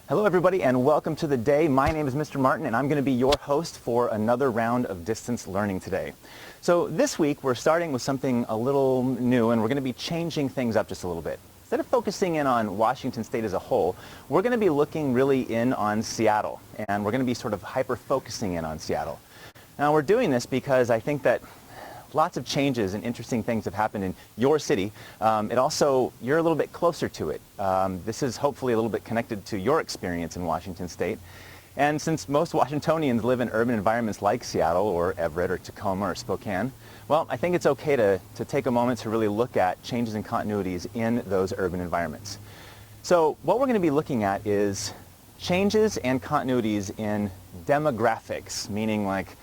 Hello everybody and welcome to the day. My name is Mr. Martin and I'm going to be your host for another round of distance learning today. So this week we're starting with something a little new and we're going to be changing things up just a little bit. Instead of focusing in on Washington State as a whole, we're going to be looking really in on Seattle, and we're going to be sort of hyper-focusing in on Seattle. Now we're doing this because I think that lots of changes and interesting things have happened in your city. You're a little bit closer to it. This is hopefully a little bit connected to your experience in Washington State. And since most Washingtonians live in urban environments like Seattle or Everett or Tacoma or Spokane, well, I think it's okay to take a moment to really look at changes and continuities in those urban environments. So what we're going to be looking at is changes and continuities in demographics, meaning like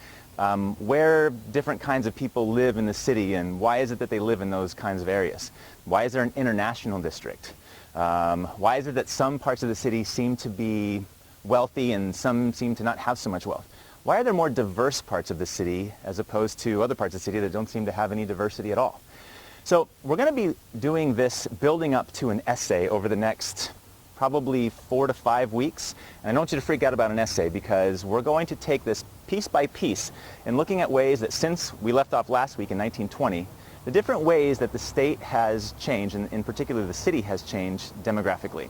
where different kinds of people live in the city and why is it that they live in those kinds of areas? Why is there an international district? Why is it that some parts of the city seem to be wealthy and some seem to not have so much wealth? Why are there more diverse parts of the city as opposed to other parts of the city that don't seem to have any diversity at all? So we're going to be doing this building up to an essay over the next probably 4 to 5 weeks. And I don't want you to freak out about an essay because we're going to take this piece by piece and looking at ways that since we left off last week in 1920, the different ways that the state has changed, and in particular the city has changed demographically.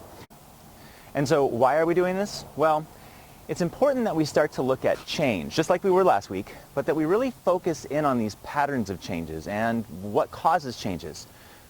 And so why are we doing this? Well, it's important that we start to look at change, just like we were last week, but that we really focus in on these patterns of changes and what causes changes.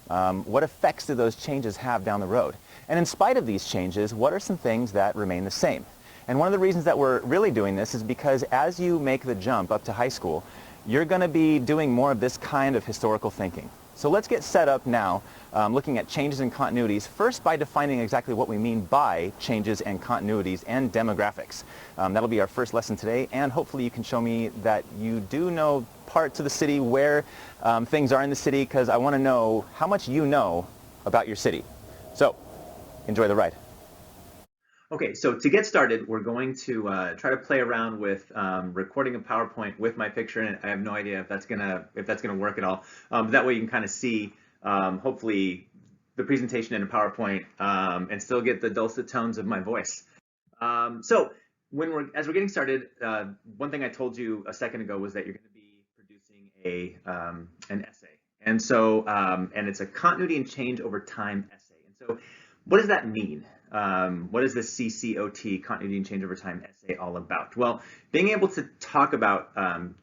What effects do those changes have down the road? And in spite of these changes, what are some things that remain the same? And one of the reasons that we're really doing this is because as you make the jump up to high school, you're going to be doing more of this kind of historical thinking. So let's get set up now looking at changes and continuities, first by defining exactly what we mean by changes and continuities and demographics. That'll be our first lesson today, and hopefully you can show me that you do know parts of the city where things are in the city, because I want to know how much you know about your city. So enjoy the ride. Okay, so to get started, we're going to try to play around with recording a PowerPoint with my picture in it. I have no idea if that's gonna work at all. That way you can kind of see, hopefully, the presentation in a PowerPoint and still get the dulcet tones of my voice. So as we're getting started, one thing I told you a second ago was that you're going to be producing an essay, and so and it's a continuity and change over time essay. And so, what does that mean? What is the CCOT, continuity and change over time essay, all about? Well, being able to talk about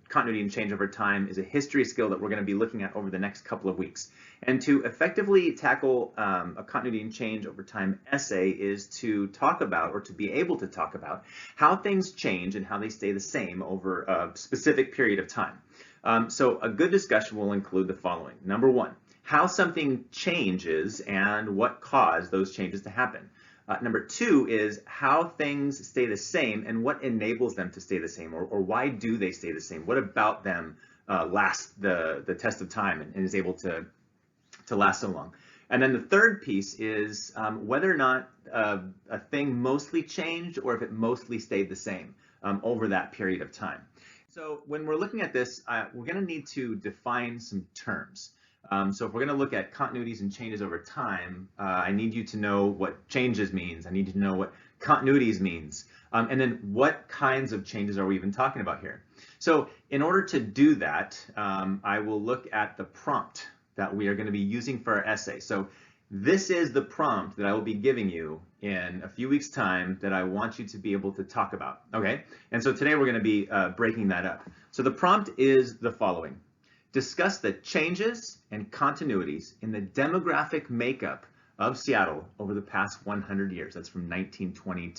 continuity and change over time is a history skill that we're going to be looking at over the next couple of weeks. And to effectively tackle a continuity and change over time essay is to talk about, or to be able to talk about, how things change and how they stay the same over a specific period of time. So a good discussion will include the following. Number one, how something changes and what caused those changes to happen. Number two is how things stay the same and what enables them to stay the same, or why do they stay the same? What about them lasts the test of time and is able to last so long? And then the third piece is whether or not a thing mostly changed or if it mostly stayed the same over that period of time. So when we're looking at this, we're going to need to define some terms. So if we're going to look at continuities and changes over time, I need you to know what changes means. I need you to know what continuities means. And then what kinds of changes are we even talking about here? So in order to do that, I will look at the prompt that we are going to be using for our essay. So this is the prompt that I will be giving you in a few weeks' time that I want you to be able to talk about. Okay? And so today we're going to be breaking that up. So the prompt is the following. Discuss the changes and continuities in the demographic makeup of Seattle over the past 100 years. That's from 1920 to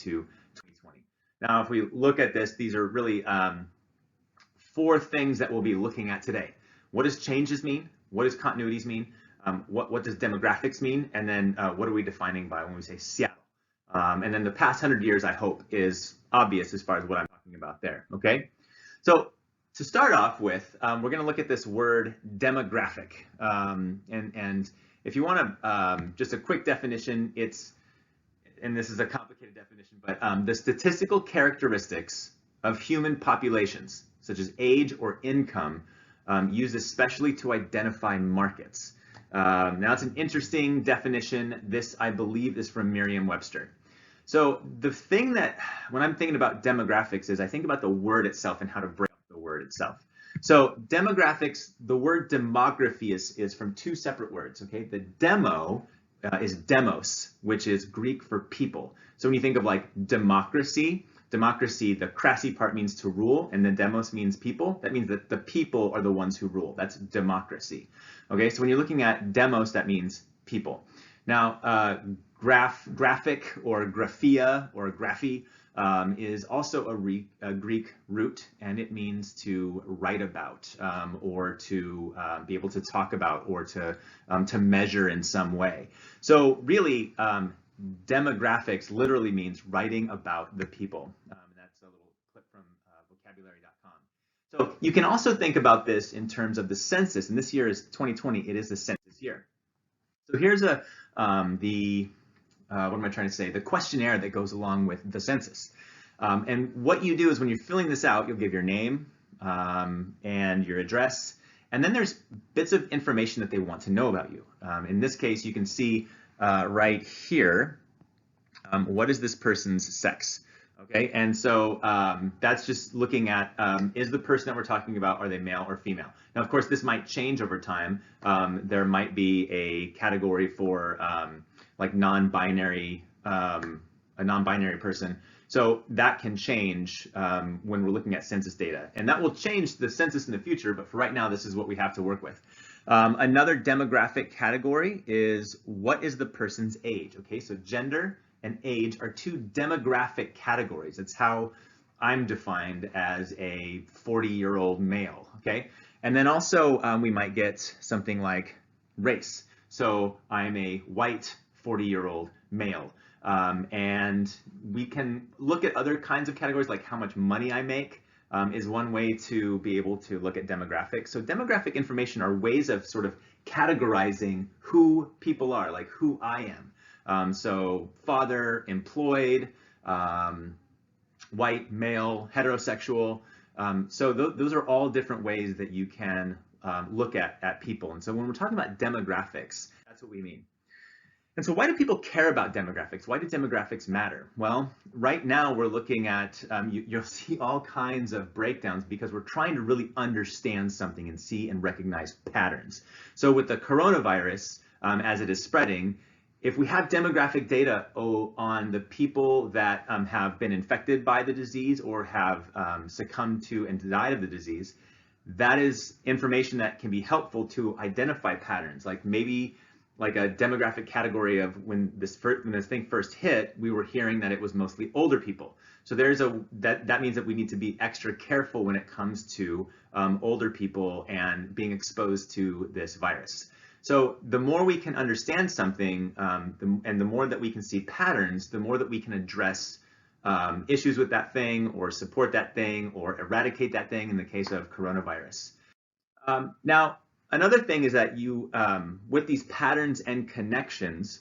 2020. Now, if we look at this, these are really 4 things that we'll be looking at today. What does changes mean? What does continuities mean? What does demographics mean? And then what are we defining by when we say Seattle? And then the past 100 years, I hope, is obvious as far as what I'm talking about there. Okay? So to start off with, we're going to look at this word demographic. And if you want to, just a quick definition, and this is a complicated definition, but the statistical characteristics of human populations, such as age or income, used especially to identify markets. Now, it's an interesting definition. This, I believe, is from Merriam-Webster. So the thing that, when I'm thinking about demographics, is I think about the word itself and how to break up the word itself. So demographics, the word demography is from two separate words, okay? The demo is demos, which is Greek for people. So when you think of like democracy, the crassy part means to rule, and then demos means people. That means that the people are the ones who rule. That's democracy. Okay, so when you're looking at demos, that means people. Now, graphic or graphia or graphy is also a Greek root, and it means to write about or to be able to talk about or to measure in some way. So really, demographics literally means writing about the people. That's a little clip from vocabulary.com. So you can also think about this in terms of the census, and this year is 2020. It is the census year. So here's what am I trying to say? The questionnaire that goes along with the census. And what you do is when you're filling this out, you'll give your name and your address, and then there's bits of information that they want to know about you. In this case, you can see right here, what is this person's sex? Okay, and so that's just looking at, is the person that we're talking about, are they male or female? Now, of course, this might change over time. There might be a category for like non-binary, a non-binary person. So that can change when we're looking at census data. And that will change the census in the future, but for right now, this is what we have to work with. Another demographic category is, what is the person's age? Okay, so gender and age are two demographic categories. It's how I'm defined as a 40-year-old male, okay? And then also we might get something like race. So I'm a white 40-year-old male. And we can look at other kinds of categories, like how much money I make is one way to be able to look at demographics. So demographic information are ways of sort of categorizing who people are, like who I am. So father, employed, white, male, heterosexual. So those are all different ways that you can look at people. And so when we're talking about demographics, that's what we mean. And so why do people care about demographics? Why do demographics matter? Well, right now we're looking at, you'll see all kinds of breakdowns because we're trying to really understand something and see and recognize patterns. So with the coronavirus, as it is spreading, if we have demographic data on the people that have been infected by the disease or have succumbed to and died of the disease, that is information that can be helpful to identify patterns, like maybe like a demographic category of when this thing first hit, we were hearing that it was mostly older people. So there's that means that we need to be extra careful when it comes to older people and being exposed to this virus. So the more we can understand something, and the more that we can see patterns, the more that we can address issues with that thing, or support that thing, or eradicate that thing in the case of coronavirus. Now, another thing is that with these patterns and connections,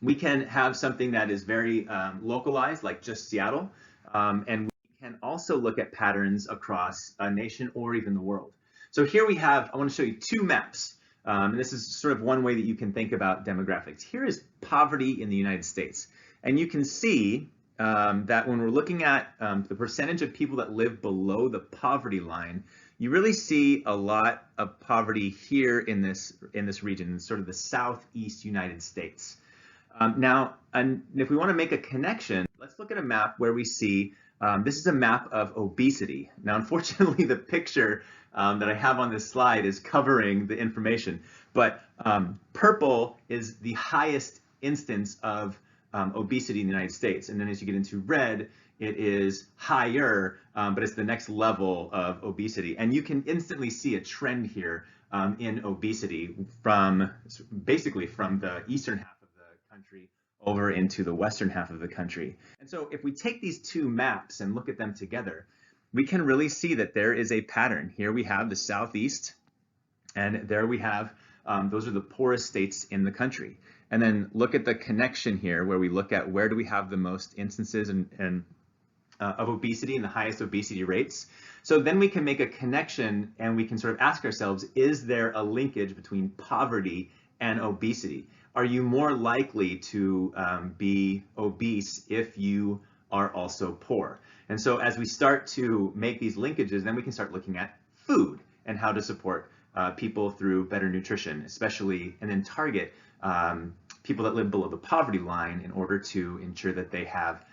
we can have something that is very localized, like just Seattle, and we can also look at patterns across a nation or even the world. So here we have, I want to show you two maps. And this is sort of one way that you can think about demographics. Here is poverty in the United States. And you can see that when we're looking at the percentage of people that live below the poverty line, you really see a lot of poverty here in this region, sort of the southeast United States. Now, and if we want to make a connection, let's look at a map where we see, this is a map of obesity. Now, unfortunately, the picture that I have on this slide is covering the information, but purple is the highest instance of obesity in the United States. And then as you get into red, it is higher, but it's the next level of obesity. And you can instantly see a trend here in obesity basically from the eastern half of the country over into the western half of the country. And so if we take these two maps and look at them together, we can really see that there is a pattern. Here we have the southeast, and there we have, those are the poorest states in the country. And then look at the connection here where we look at where do we have the most instances of obesity and the highest obesity rates. So then we can make a connection and we can sort of ask ourselves, is there a linkage between poverty and obesity? are you more likely to be obese if you are also poor? And so as we start to make these linkages, then we can start looking at food and how to support people through better nutrition, especially, and then target people that live below the poverty line in order to ensure that they have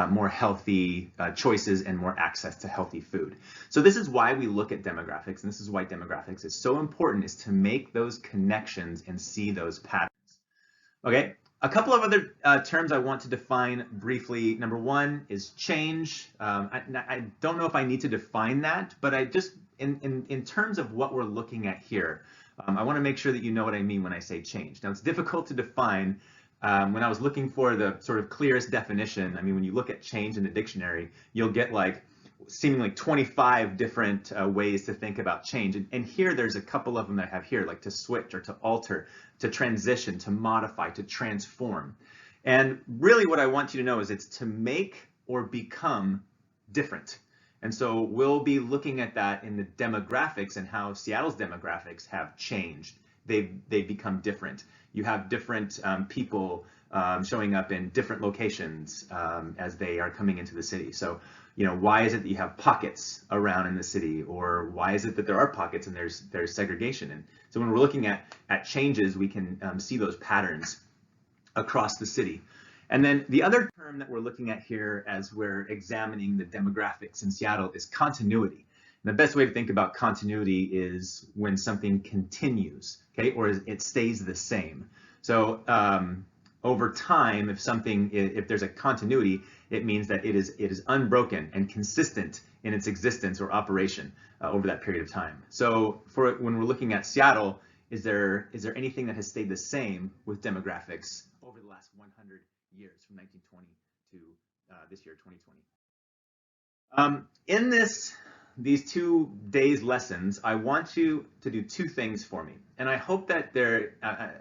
more healthy choices and more access to healthy food. So this is why we look at demographics, and this is why demographics is so important, is to make those connections and see those patterns. Okay, a couple of other terms I want to define briefly. Number one is change. I don't know if I need to define that, but I just, in terms of what we're looking at here, I want to make sure that you know what I mean when I say change. Now, it's difficult to define. When I was looking for the sort of clearest definition, I mean, when you look at change in the dictionary, you'll get like seemingly 25 different ways to think about change. And here there's a couple of them that I have here, like to switch or to alter, to transition, to modify, to transform. And really what I want you to know is it's to make or become different. And so we'll be looking at that in the demographics and how Seattle's demographics have changed. They've become different. You have different people showing up in different locations as they are coming into the city. So, you know, why is it that you have pockets around in the city, or why is it that there are pockets and there's segregation? And so when we're looking at changes, we can see those patterns across the city. And then the other term that we're looking at here as we're examining the demographics in Seattle is continuity. And the best way to think about continuity is when something continues, okay, or it stays the same. So over time, if there's a continuity, it means that it is unbroken and consistent in its existence or operation over that period of time. So when we're looking at Seattle, is there anything that has stayed the same with demographics over the last 100 years, from 1920 to this year, 2020? In these 2 days lessons, I want you to do 2 things for me, and I hope that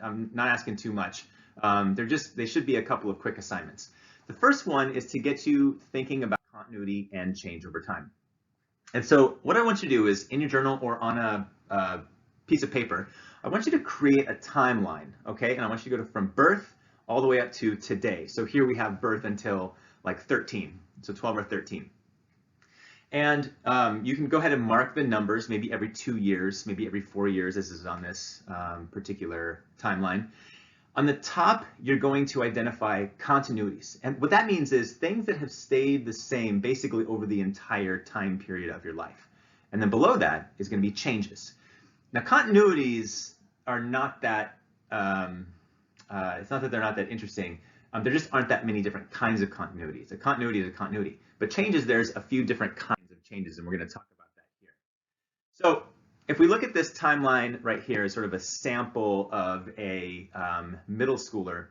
I'm not asking too much. They should be a couple of quick assignments. The first one is to get you thinking about continuity and change over time. And so what I want you to do is, in your journal or on a piece of paper, I want you to create a timeline, okay? And I want you to go from birth all the way up to today. So here we have birth until like 13, so 12 or 13. And you can go ahead and mark the numbers, maybe every 2 years, maybe every 4 years, as is on this particular timeline. On the top, you're going to identify continuities. And what that means is things that have stayed the same basically over the entire time period of your life. And then below that is going to be changes. Now, continuities are not that, it's not that they're not that interesting. There just aren't that many different kinds of continuities. A continuity is a continuity. But changes, there's a few different kinds of changes, and we're going to talk about that here. So if we look at this timeline right here as sort of a sample of a middle schooler,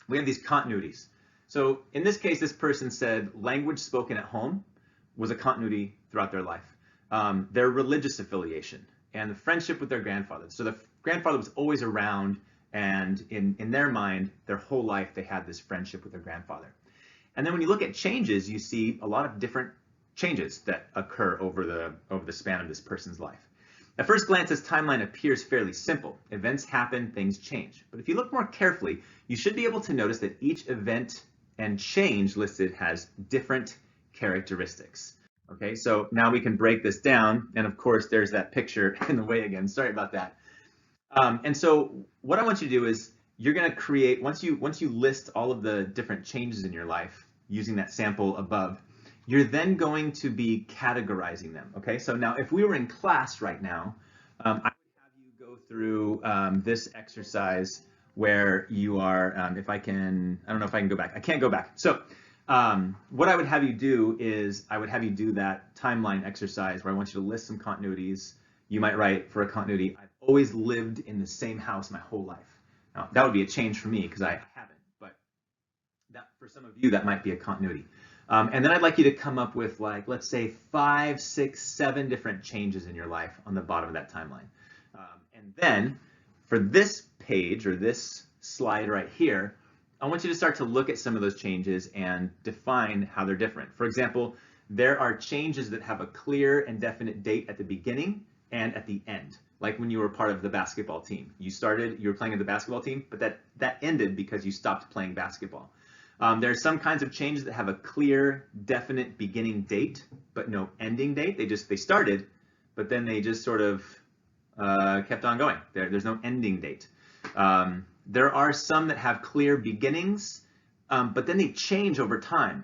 we have these continuities. So in this case, this person said language spoken at home was a continuity throughout their life. Their religious affiliation and the friendship with their grandfather. So the grandfather was always around, and in their mind, their whole life, they had this friendship with their grandfather. And then when you look at changes, you see a lot of different changes that occur over the span of this person's life. At first glance, this timeline appears fairly simple. Events happen, things change. But if you look more carefully, you should be able to notice that each event and change listed has different characteristics. Okay, so now we can break this down, and of course there's that picture in the way again. Sorry about that. And so what I want you to do is you're going to create, once you list all of the different changes in your life using that sample above, you're then going to be categorizing them. Okay, so now if we were in class right now, I would have you go through this exercise where you are, I don't know if I can go back. I can't go back. So what I would have you do is I would have you do that timeline exercise where I want you to list some continuities. You might write for a continuity, I've always lived in the same house my whole life. Now, that would be a change for me because I haven't, but that, for some of you, that might be a continuity. And then I'd like you to come up with, like, let's say 5, 6, 7 different changes in your life on the bottom of that timeline. And then for this page or this slide right here, I want you to start to look at some of those changes and define how they're different. For example, there are changes that have a clear and definite date at the beginning and at the end. like when you were part of the basketball team. You were playing in the basketball team, but that ended because you stopped playing basketball. There are some kinds of changes that have a clear, definite beginning date, but no ending date. They started, but then they just sort of kept on going. There's no ending date. There are some that have clear beginnings, but then they change over time.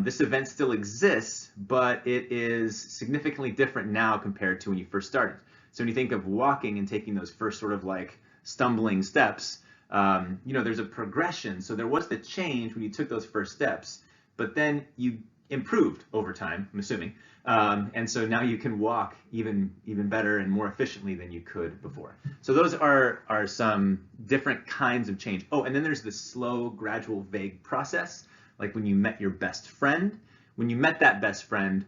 This event still exists, but it is significantly different now compared to when you first started. So when you think of walking and taking those first sort of like stumbling steps, there's a progression. So there was the change when you took those first steps, but then you improved over time, I'm assuming. And so now you can walk even better and more efficiently than you could before. So those are some different kinds of change. Oh, and then there's the slow, gradual, vague process, like when you met your best friend. When you met that best friend,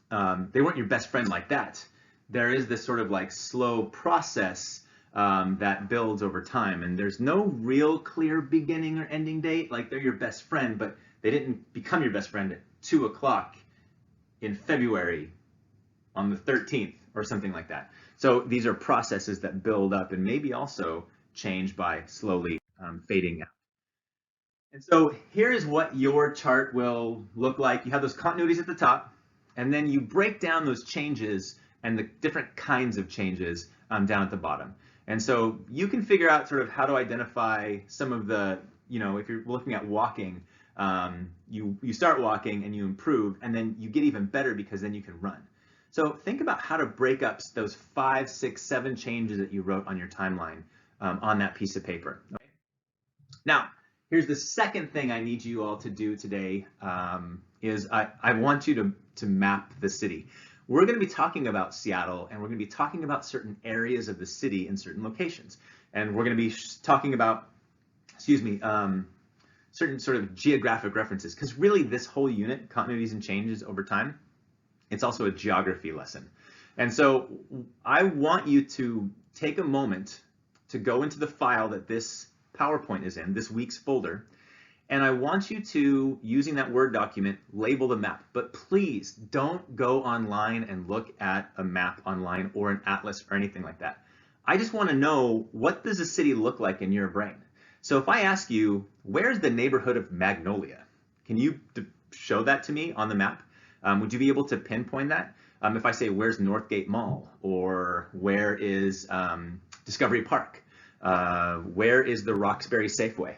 they weren't your best friend like that. There is this sort of like slow process that builds over time, and there's no real clear beginning or ending date. Like they're your best friend, but they didn't become your best friend at 2 o'clock in February on the 13th or something like that. So these are processes that build up and maybe also change by slowly fading out. And so here's what your chart will look like. You have those continuities at the top, and then you break down those changes and the different kinds of changes down at the bottom. And so you can figure out sort of how to identify some of the, if you're looking at walking, you start walking and you improve, and then you get even better because then you can run. So think about how to break up those 5, 6, 7 changes that you wrote on your timeline on that piece of paper. Okay? Now, here's the second thing I need you all to do today is I want you to map the city. We're going to be talking about Seattle, and we're going to be talking about certain areas of the city in certain locations. And we're going to be talking about, certain sort of geographic references, because really this whole unit, continuities and changes over time, it's also a geography lesson. And so I want you to take a moment to go into the file that this PowerPoint is in, this week's folder, and I want you to, using that Word document, label the map. But please don't go online and look at a map online or an atlas or anything like that. I just want to know, what does a city look like in your brain? So if I ask you, where's the neighborhood of Magnolia? Can you show that to me on the map? Would you be able to pinpoint that? If I say, where's Northgate Mall? Or where is Discovery Park? Where is the Roxbury Safeway?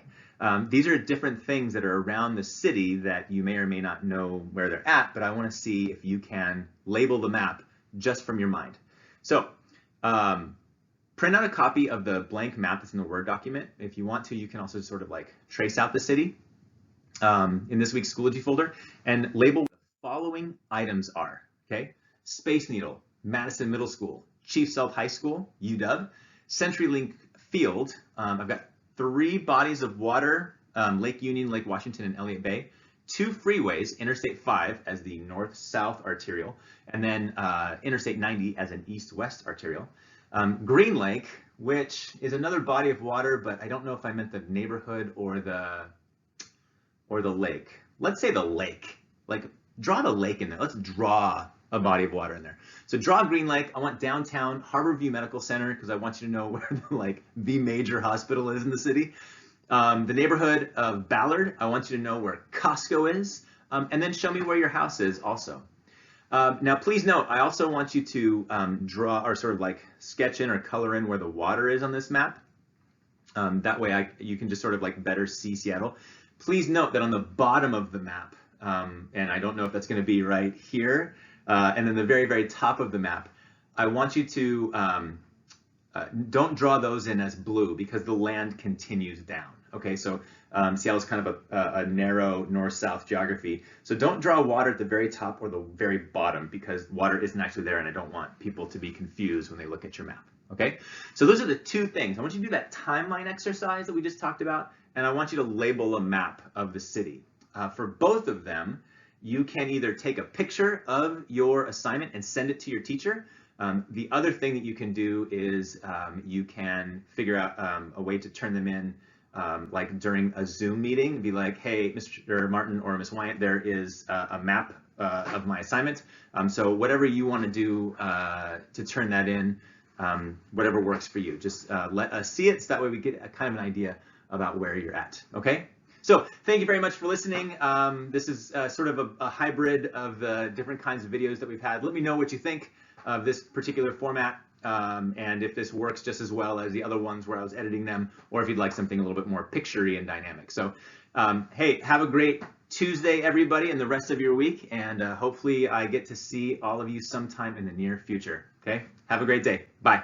These are different things that are around the city that you may or may not know where they're at, but I want to see if you can label the map just from your mind. So print out a copy of the blank map that's in the Word document. If you want to, you can also sort of like trace out the city in this week's Schoology folder and label what the following items are, okay? Space Needle, Madison Middle School, Chief Sealth High School, UW, CenturyLink Field. I've got 3 bodies of water, Lake Union, Lake Washington, and Elliott Bay, 2 freeways, Interstate 5 as the north-south arterial, and then Interstate 90 as an east-west arterial. Green Lake, which is another body of water, but I don't know if I meant the neighborhood or the lake. Let's say the lake. Like, draw the lake in there. Let's draw a body of water in there. So draw Green Lake. I want downtown Harborview Medical Center because I want you to know where the major hospital is in the city. The neighborhood of Ballard, I want you to know where Costco is, and then show me where your house is also. Now, please note, I also want you to draw or sort of like sketch in or color in where the water is on this map. That way you can just sort of like better see Seattle. Please note that on the bottom of the map, and I don't know if that's going to be right here, and then the very, very top of the map, I want you to don't draw those in as blue because the land continues down. Okay, so Seattle's kind of a narrow north-south geography. So don't draw water at the very top or the very bottom because water isn't actually there, and I don't want people to be confused when they look at your map. Okay, so those are the 2 things. I want you to do that timeline exercise that we just talked about, and I want you to label a map of the city. For both of them, you can either take a picture of your assignment and send it to your teacher. The other thing that you can do is you can figure out a way to turn them in like during a Zoom meeting, be like, hey, Mr. Martin or Ms. Wyant, there is a map of my assignment. So whatever you want to do to turn that in, whatever works for you. Just let us see it so that way we get a kind of an idea about where you're at, okay? So thank you very much for listening. This is sort of a hybrid of the different kinds of videos that we've had. Let me know what you think of this particular format and if this works just as well as the other ones where I was editing them, or if you'd like something a little bit more picture-y and dynamic. So hey, have a great Tuesday, everybody, and the rest of your week, and hopefully I get to see all of you sometime in the near future, okay? Have a great day. Bye.